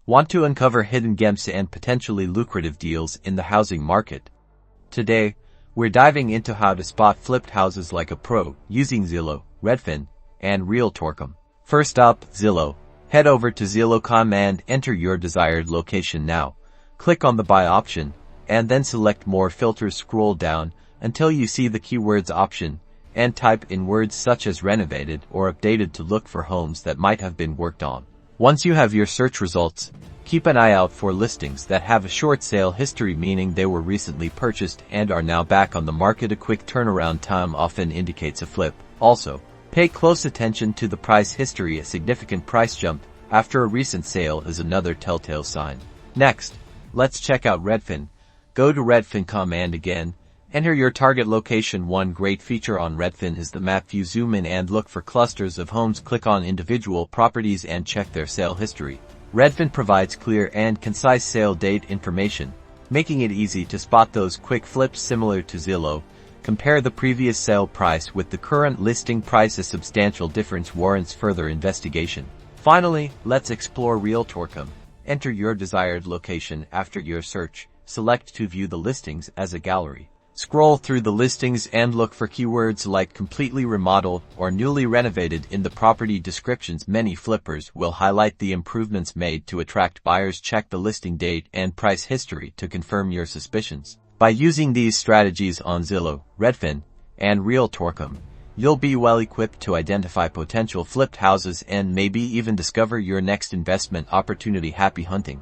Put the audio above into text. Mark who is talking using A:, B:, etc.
A: Want to uncover hidden gems and potentially lucrative deals in the housing market? Today, we're diving into how to spot flipped houses like a pro using Zillow, Redfin, and Realtor.com. First up, Zillow. Head over to Zillow.com and enter your desired location now. Click on the buy option, and then select more filters. Scroll down until you see the keywords option, and type in words such as renovated or updated to look for homes that might have been worked on. Once you have your search results, keep an eye out for listings that have a short sale history, meaning they were recently purchased and are now back on the market. A quick turnaround time often indicates a flip. Also, pay close attention to the price history. A significant price jump after a recent sale is another telltale sign. Next, let's check out Redfin. Go to Redfin.com and again, enter your target location. One great feature on Redfin is the map view. Zoom in and look for clusters of homes. Click on individual properties and check their sale history. Redfin provides clear and concise sale date information, making it easy to spot those quick flips. Similar to Zillow, compare the previous sale price with the current listing price. A substantial difference warrants further investigation. Finally, let's explore Realtor.com. Enter your desired location. After your search, select to view the listings as a gallery. Scroll through the listings and look for keywords like completely remodeled or newly renovated in the property descriptions. Many flippers will highlight the improvements made to attract buyers. Check the listing date and price history to confirm your suspicions. By using these strategies on Zillow, Redfin, and Realtor.com, you'll be well equipped to identify potential flipped houses and maybe even discover your next investment opportunity. Happy hunting!